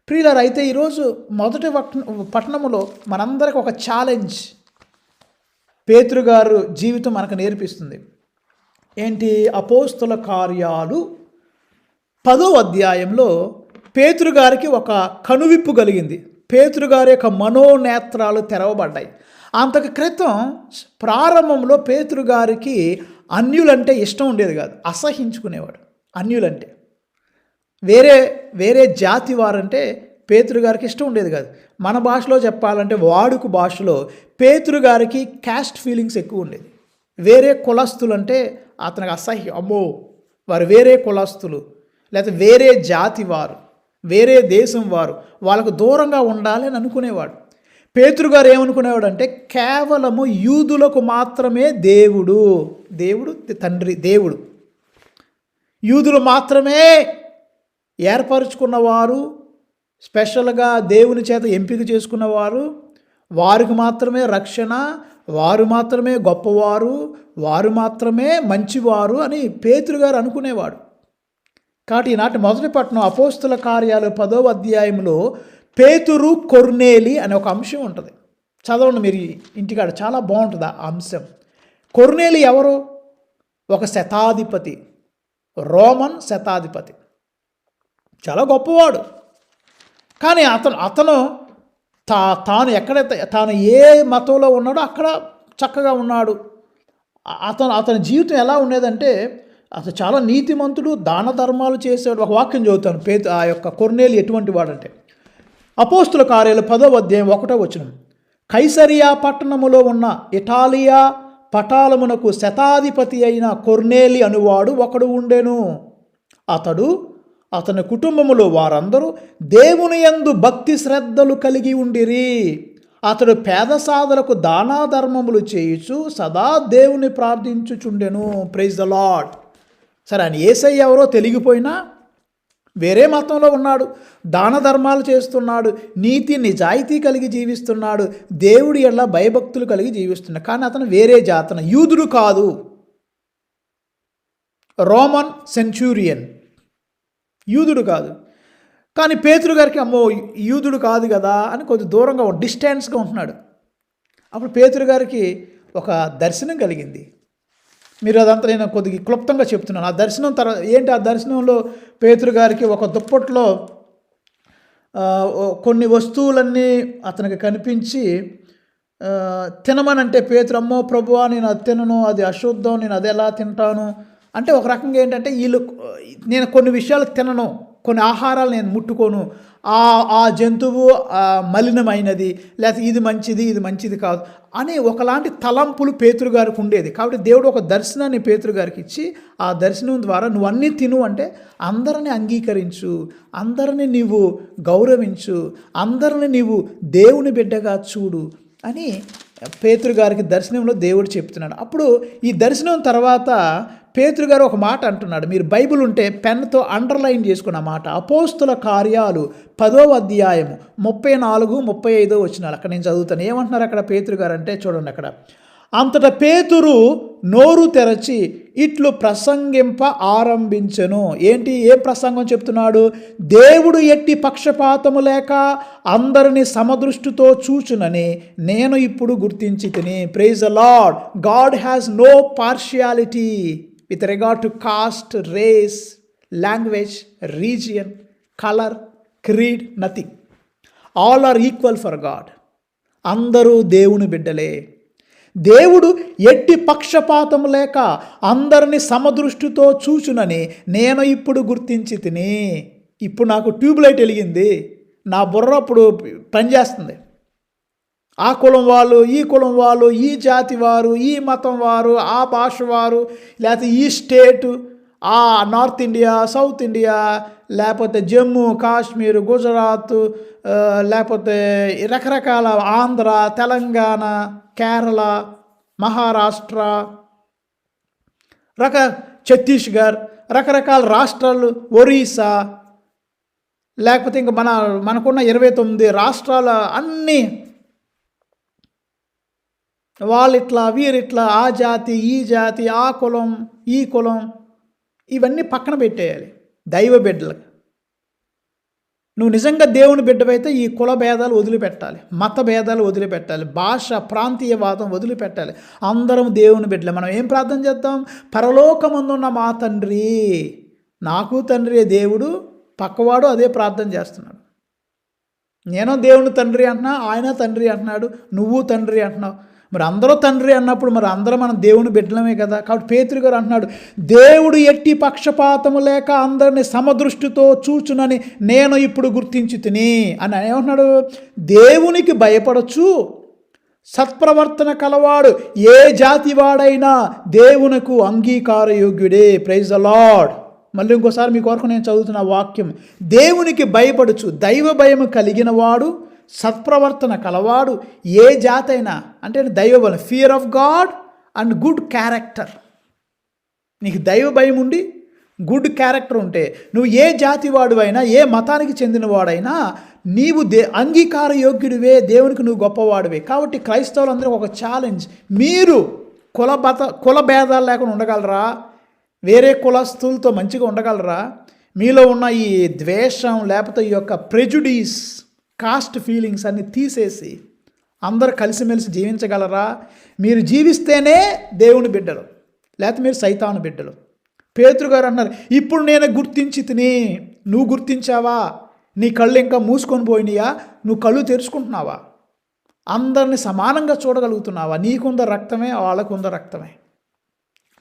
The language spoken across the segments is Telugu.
ప్రియులారా, అయితే ఈరోజు మొదటి పట్టణములో మనందరికి ఒక ఛాలెంజ్ పేతురు గారు జీవితం మనకు నేర్పిస్తుంది. ఏంటి? అపోస్తుల కార్యాలు 10వ అధ్యాయంలో పేతురు గారికి ఒక కనువిప్పు కలిగింది. పేతురు గారి యొక్క మనోనేత్రాలు తెరవబడ్డాయి. అంతకు క్రితం ప్రారంభంలో పేతురు గారికి అన్యులంటే ఇష్టం ఉండేది కాదు, అసహించుకునేవాడు. అన్యులంటే వేరే వేరే జాతి వారంటే పేతురు గారికి ఇష్టం ఉండేది కాదు. మన భాషలో చెప్పాలంటే వాడుక భాషలో పేతురు గారికి క్యాస్ట్ ఫీలింగ్స్ ఎక్కువ ఉండేది. వేరే కులస్తులు అంటే అతనికి అసహ్యం. అమ్మో, వారు వేరే కులస్తులు, లేకపోతే వేరే జాతి వారు, వేరే దేశం వారు, వాళ్ళకు దూరంగా ఉండాలి అని అనుకునేవాడు. పేతురు గారు ఏమనుకునేవాడు అంటే కేవలము యూదులకు మాత్రమే దేవుడు, దేవుడు తండ్రి, దేవుడు యూదులు మాత్రమే ఏర్పరచుకున్నవారు, స్పెషల్గా దేవుని చేత ఎంపిక చేసుకున్నవారు, వారికి మాత్రమే రక్షణ, వారు మాత్రమే గొప్పవారు, వారు మాత్రమే మంచివారు అని పేతురు గారు అనుకునేవాడు. కాబట్టి ఈనాటి మొదటి పట్టణం అపోస్తుల కార్యాలు 10వ అధ్యాయంలో పేతురు కొర్నేలి అనే ఒక అంశం ఉంటుంది. చదవండి మీరు ఇంటికాడ, చాలా బాగుంటుంది ఆ అంశం. కొర్నేలి ఎవరు? ఒక శతాధిపతి, రోమన్ శతాధిపతి, చాలా గొప్పవాడు. కానీ అతను తాను ఎక్కడైతే తాను ఏ మతంలో ఉన్నాడో అక్కడ చక్కగా ఉన్నాడు. అతని జీవితం ఎలా ఉండేదంటే అతను చాలా నీతిమంతుడు, దాన ధర్మాలు చేసేవాడు. ఒక వాక్యం చదువుతాను. ఆ యొక్క కొర్నేలి ఎటువంటి వాడంటే అపోస్తుల కార్యాలు 10వ అధ్యాయం 1వ వచనం. కైసరియా పట్టణములో ఉన్న ఇటాలియా పటాలమునకు శతాధిపతి అయిన కొర్నేలి అనువాడు ఒకడు ఉండెను. అతని కుటుంబములో వారందరూ దేవుని యందు భక్తి శ్రద్ధలు కలిగి ఉండిరి. అతడు పేద సాధలకు దానాధర్మములు చేయుచు సదా దేవుని ప్రార్థించుచుండెను. Praise the lord. సరే, ఆయన యేసయ్య ఎవరో తెలిగిపోయినా వేరే మతంలో ఉన్నాడు, దాన ధర్మాలు చేస్తున్నాడు, నీతి నిజాయితీ కలిగి జీవిస్తున్నాడు, దేవుడి ఎడల భయభక్తులు కలిగి జీవిస్తున్నాడు. కానీ అతను వేరే జాతన, యూదుడు కాదు, రోమన్ సెంచూరియన్, యూదుడు కాదు. కానీ పేతురు గారికి అమ్మో యూదుడు కాదు కదా అని కొద్ది దూరంగా డిస్టెన్స్గా ఉంటున్నాడు. అప్పుడు పేతురు గారికి ఒక దర్శనం కలిగింది. మీరు అదంతా నేను కొద్దిగా క్లుప్తంగా చెప్తున్నాను. ఆ దర్శనం తర్వాత ఏంటి? ఆ దర్శనంలో పేతురు గారికి ఒక దుప్పట్లో కొన్ని వస్తువులన్నీ అతనికి కనిపించి తినమనంటే పేతురు, అమ్మో ప్రభువా నేను అది తినను, అది అశుద్ధం, నేను అది ఎలా తింటాను అంటే ఒక రకంగా ఏంటంటే నేను కొన్ని విషయాలు తినను, కొన్ని ఆహారాలు నేను ముట్టుకోను, ఆ జంతువు మలినమైనది, లేకపోతే ఇది మంచిది ఇది మంచిది కాదు అని ఒకలాంటి తలంపులు పేతురు గారికి ఉండేది. కాబట్టి దేవుడు ఒక దర్శనాన్ని పేతురు గారికి ఇచ్చి ఆ దర్శనం ద్వారా నువ్వు అన్నీ తిను అంటే అందరిని అంగీకరించు, అందరిని నీవు గౌరవించు, అందరిని నీవు దేవుని బిడ్డగా చూడు అని పేతురు గారికి దర్శనంలో దేవుడు చెప్తున్నాడు. అప్పుడు ఈ దర్శనం తర్వాత పేతురు గారు ఒక మాట అంటున్నాడు. మీరు బైబిల్ ఉంటే పెన్తో అండర్లైన్ చేసుకున్న మాట. అపోస్తుల కార్యాలు 10వ అధ్యాయము 34, 35 వచనాలు అక్కడ నేను చదువుతాను. ఏమంటున్నారు అక్కడ పేతురు గారు అంటే చూడండి అక్కడ. అంతటా పేతురు నోరు తెరచి ఇట్లు ప్రసంగింప ఆరంభించెను. ఏం ప్రసంగం చెప్తున్నాడు? దేవుడు ఎట్టి పక్షపాతము లేక అందరిని సమదృష్టితో చూచునని నేను ఇప్పుడు గుర్తించి తిని. Praise the lord. God has no partiality with regard to caste, race, language, region, color, creed, nothing. All are equal for God. అందరూ దేవుని బిడ్డలే. దేవుడు ఎట్టి పక్షపాతం లేక అందరిని సమదృష్టితో చూచునని నేను ఇప్పుడు గుర్తించి తిని. ఇప్పుడు నాకు ట్యూబ్లైట్ వెలిగింది, నా బుర్ర ఇప్పుడు పనిచేస్తుంది. ఆ కులం వాళ్ళు, ఈ కులం వాళ్ళు, ఈ జాతి వారు, ఈ మతం వారు, ఆ భాష వారు, లేకపోతే ఈ స్టేటు, ఆ నార్త్ ఇండియా, సౌత్ ఇండియా, లేకపోతే జమ్మూ కాశ్మీర్, గుజరాత్, లేకపోతే రకరకాల ఆంధ్ర, తెలంగాణ, కేరళ, మహారాష్ట్ర, ఛత్తీస్గఢ్, రకరకాల రాష్ట్రాలు, ఒరిస్సా, లేకపోతే ఇంకా మనకున్న 29 రాష్ట్రాల అన్నీ వాళ్ళిట్లా వీరిట్లా, ఆ జాతి ఈ జాతి, ఆ కులం ఈ కులం, ఇవన్నీ పక్కన పెట్టేయాలి దైవ బిడ్డలకు. నువ్వు నిజంగా దేవుని బిడ్డవైతే ఈ కుల భేదాలు వదిలిపెట్టాలి, మత భేదాలు వదిలిపెట్టాలి, భాష ప్రాంతీయవాదం వదిలిపెట్టాలి. అందరం దేవుని బిడ్డలే. మనం ఏం ప్రార్థన చేద్దాం? పరలోకమందున్న మా తండ్రి, నాకు తండ్రి దేవుడు, పక్కవాడు అదే ప్రార్థన చేస్తున్నాడు. నేను దేవుని తండ్రి అంటున్నా, ఆయన తండ్రి అంటున్నాడు, నువ్వు తండ్రి అంటున్నావు. మరి అందరూ తండ్రి అన్నప్పుడు మరి అందరూ మనం దేవుని బిడ్డలమే కదా. కాబట్టి పేతురు గారు అంటున్నాడు, దేవుడు ఎట్టి పక్షపాతము లేక అందరిని సమదృష్టితో చూచునని నేను ఇప్పుడు గుర్తించి తిని అని ఏమంటున్నాడు? దేవునికి భయపడచ్చు, సత్ప్రవర్తన కలవాడు ఏ జాతి వాడైనా దేవునకు అంగీకారయోగ్యుడే. Praise the lord. మళ్ళీ ఇంకోసారి మీ కొరకు నేను చదువుతున్న వాక్యం, దేవునికి భయపడుచు, దైవ భయము కలిగిన వాడు, సత్ప్రవర్తన కలవాడు ఏ జాతి అయినా, అంటే దైవ భయం, fear of God and good character. నీకు దైవ భయం ఉండి గుడ్ క్యారెక్టర్ ఉంటే నువ్వు ఏ జాతి వాడువైనా, ఏ మతానికి చెందిన వాడైనా నీవు అంగీకార యోగ్యుడివే, దేవునికి నువ్వు గొప్పవాడివే. కాబట్టి క్రైస్తవులందరూ ఒక ఛాలెంజ్, మీరు కుల భేదాలు లేకుండా ఉండగలరా? వేరే కులస్తులతో మంచిగా ఉండగలరా? మీలో ఉన్న ఈ ద్వేషం లేకపోతే ఈ యొక్క ప్రెజుడీస్, కాస్ట్ ఫీలింగ్స్ అన్ని తీసేసి అందరూ కలిసిమెలిసి జీవించగలరా? మీరు జీవిస్తేనే దేవుని బిడ్డలు, లేకపోతే మీరు సైతాను బిడ్డలు. పేతురు గారు అన్నారు, ఇప్పుడు నేను గుర్తించి తిని. నువ్వు గుర్తించావా? నీ కళ్ళు ఇంకా మూసుకొని పోయినాయా? నువ్వు కళ్ళు తెరుచుకుంటున్నావా? అందరిని సమానంగా చూడగలుగుతున్నావా? నీకుంద రక్తమే, వాళ్ళకుంద రక్తమే.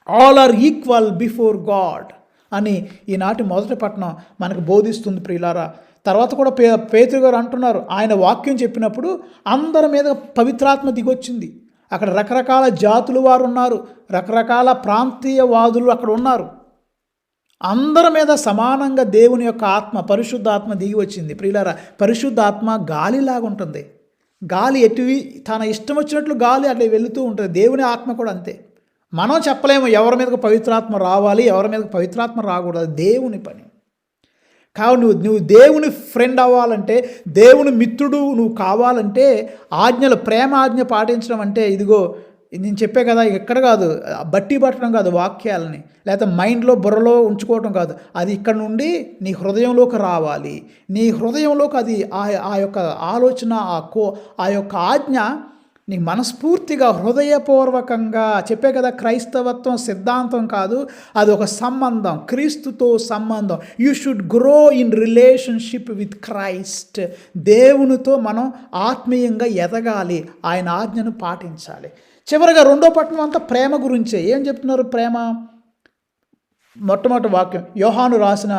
All are equal before god అని ఈనాటి మొదటి పట్టణం మనకు బోధిస్తుంది ప్రియులారా. తర్వాత కూడా పేతురు గారు అంటున్నారు, ఆయన వాక్యం చెప్పినప్పుడు అందరి మీద పవిత్రాత్మ దిగొచ్చింది. అక్కడ రకరకాల జాతుల వారు ఉన్నారు, రకరకాల ప్రాంతీయవాదులు అక్కడ ఉన్నారు. అందరి మీద సమానంగా దేవుని యొక్క ఆత్మ, పరిశుద్ధాత్మ దిగి వచ్చింది. ప్రియులారా, పరిశుద్ధాత్మ గాలిలాగా ఉంటుంది. గాలి ఎటువి తన ఇష్టం వచ్చినట్లు గాలి అట్లా వెళుతూ ఉంటుంది. దేవుని ఆత్మ కూడా అంతే. మనం చెప్పలేము ఎవరి మీదకి పవిత్రాత్మ రావాలి, ఎవరి మీదకి పవిత్రాత్మ రాకూడదు, దేవుని పని. కావు నువ్వు దేవుని ఫ్రెండ్ అవ్వాలంటే, దేవుని మిత్రుడు నువ్వు కావాలంటే ఆజ్ఞలు, ప్రేమ ఆజ్ఞ పాటించడం అంటే ఇదిగో నేను చెప్పే కదా, ఎక్కడ కాదు, బట్టి పట్టడం కాదు వాక్యాలని, లేకపోతే మైండ్లో బుర్రలో ఉంచుకోవటం కాదు. అది ఇక్కడ నుండి నీ హృదయంలోకి రావాలి. నీ హృదయంలోకి అది ఆ యొక్క ఆలోచన, ఆ యొక్క ఆజ్ఞ నీ మనస్ఫూర్తిగా హృదయపూర్వకంగా చెప్పే కదా. క్రైస్తవత్వం సిద్ధాంతం కాదు, అది ఒక సంబంధం, క్రీస్తుతో సంబంధం. You should grow in relationship with Christ. దేవునితో మనం ఆత్మీయంగా ఎదగాలి, ఆయన ఆజ్ఞను పాటించాలి. చివరిగా రెండో పట్టణం అంతా ప్రేమ గురించే. ఏం చెప్తున్నారు? ప్రేమ. మొట్టమొదటి వాక్యం యోహాను రాసిన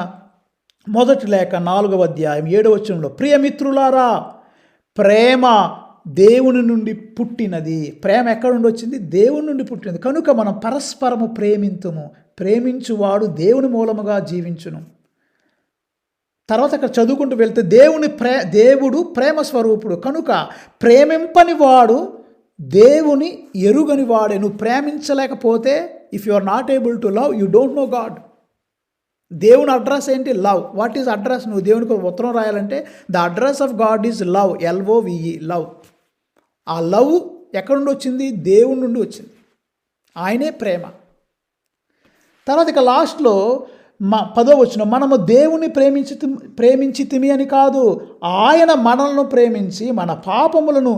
మొదటి లేఖ 4వ అధ్యాయం 7వ వచనంలో, ప్రియమిత్రులారా, ప్రేమ దేవుని నుండి పుట్టినది. ప్రేమ ఎక్కడ నుండి వచ్చింది? దేవుని నుండి పుట్టినది. కనుక మనం పరస్పరము ప్రేమింతుము, ప్రేమించువాడు దేవుని మూలముగా జీవించును. తర్వాత అక్కడ చదువుకుంటూ వెళ్తే దేవుడు ప్రేమ స్వరూపుడు, కనుక ప్రేమింపని వాడు దేవుని ఎరుగని వాడే. నువ్వు ప్రేమించలేకపోతే, if you are not able to love, you don't know God. దేవుని అడ్రస్ ఏంటి? లవ్. What is address? నువ్వు దేవునికి ఉత్తరం రాయాలంటే the address of God is love, LOVE, love. ఆ లవ్ ఎక్కడి నుండి వచ్చింది? దేవుని నుండి వచ్చింది. ఆయనే ప్రేమ. తర్వాత ఇక లాస్ట్లో 10వ వచనం, మనము దేవుని ప్రేమించితిమి అని కాదు, ఆయన మనల్ని ప్రేమించి మన పాపములను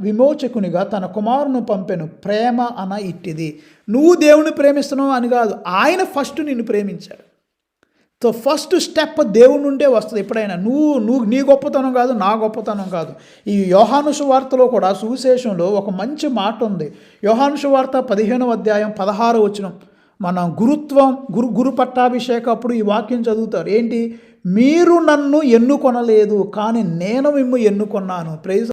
విమోచకునిగా తన కుమారుని పంపెను. ప్రేమ అన ఇట్టిది. నువ్వు దేవుని ప్రేమిస్తున్నావు అని కాదు, ఆయన ఫస్ట్ నిన్ను ప్రేమించాడు. సో ఫస్ట్ స్టెప్ దేవుని నుండే వస్తుంది. ఎప్పుడైనా నువ్వు నీ గొప్పతనం కాదు, నా గొప్పతనం కాదు. ఈ యోహాను సువార్తలో కూడా, సువిశేషంలో ఒక మంచి మాట ఉంది. యోహాను సువార్త 15వ అధ్యాయం 16వ వచనం. మనం గురు పట్టాభిషేకం అప్పుడు ఈ వాక్యం చదువుతారు. ఏంటి? మీరు నన్ను ఎన్నుకొనలేదు, కానీ నేను మిమ్ము ఎన్నుకొన్నాను. ప్రైజ్